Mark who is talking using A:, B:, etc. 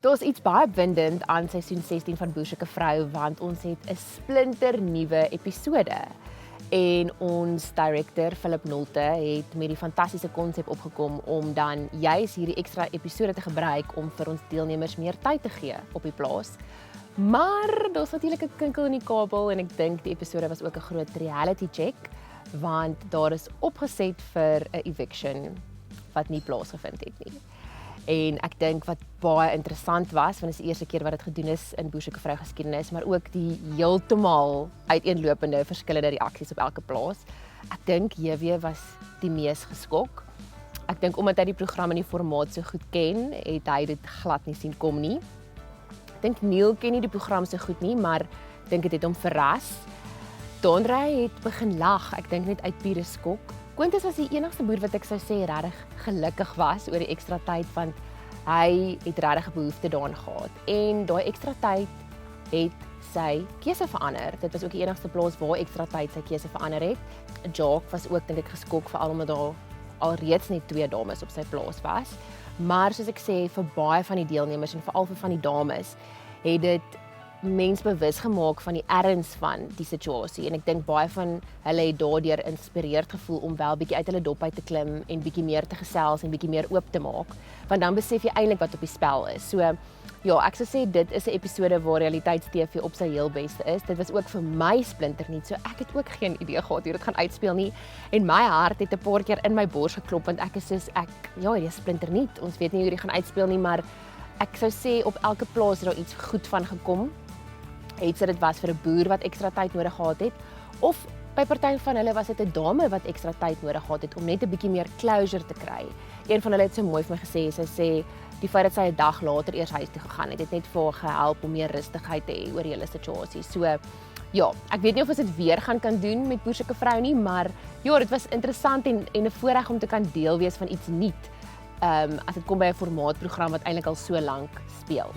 A: Daar's iets baie opwindend aan seisoen 16 van Boersoeke Vrou, want ons het 'n splinternuwe episode. En ons director, Philip Nolte, het met die fantastiese konsep opgekom om dan juis hierdie ekstra episode te gebruik om vir ons deelnemers meer tyd te gee op die plaas. Maar daar's natuurlik 'n kinkel in die kabel en ek dink die episode was ook 'n groot reality check, want daar is opgeset vir 'n eviction wat nie plaasgevind het nie. En ek dink wat baie interessant was, want dit is die eerste keer wat dit gedoen is in Boersoeke Vrou geskiedenis, maar ook die heeltemal uiteenlopende verskillende reaksies op elke plaas. Ek dink JW was die mees geskok. Ek dink omdat hy die program en die formaat so goed ken, het hy dit glad nie sien kom nie. Ek dink Neil ken nie die program so goed nie, maar ek dink dit het hom verras. Dondrey het begin lag, ek dink net uit pure skok. Quintus was die enigste boer wat ek sou sê regtig gelukkig was oor die ekstra tyd, want hy het regtig 'n behoefte daaraan gehad. En daai ekstra tyd het sy keuse verander. Dit was ook die enigste plaas waar ekstra tyd sy keuse verander het. Jacques was ook dink ek geskok, veral omdat daar alreeds net 2 dames op sy plaas was. Maar soos ek sê, vir baie van die deelnemers en veral vir van die dames, het dit mens bewus gemaak van die erns van die situasie, en ek dink baie van hulle het daardeur geïnspireerd gevoel om wel bietjie uit hulle dop uit te klim en bietjie meer te gesels en bietjie meer oop te maak, want dan besef jy eintlik wat op die spel is. So ja, ek sou sê dit is 'n episode waar realiteits-TV op sy heel beste is. Dit was ook vir my splinternuut, so ek het ook geen idee gehad hoe dit gaan uitspeel nie, en my hart het 'n paar keer in my bors geklop, want ek is soos ja, dit is splinternuut. Ons weet nie hoe dit gaan uitspeel nie, maar ek sou sê op elke plaas het daar iets goed van gekom. Het sy dit was vir 'n boer wat ekstra tyd nodig gehad het, of by party van hulle was dit 'n dame wat ekstra tyd nodig gehad het om net 'n bietjie meer closure te kry. Een van hulle het so mooi vir my gesê, sy sê die feit dat sy 'n dag later eers huis toe gegaan het, het net vir haar gehelp om meer rustigheid te hê oor die hele situasie. So ja, ek weet nie of ons dit weer kan doen met Boersoeke Vrou nie, maar ja, dit was interessant en 'n voorreg om te kan deel wees van iets nuut, as dit kom by 'n formaatprogram wat eintlik al so lank speel.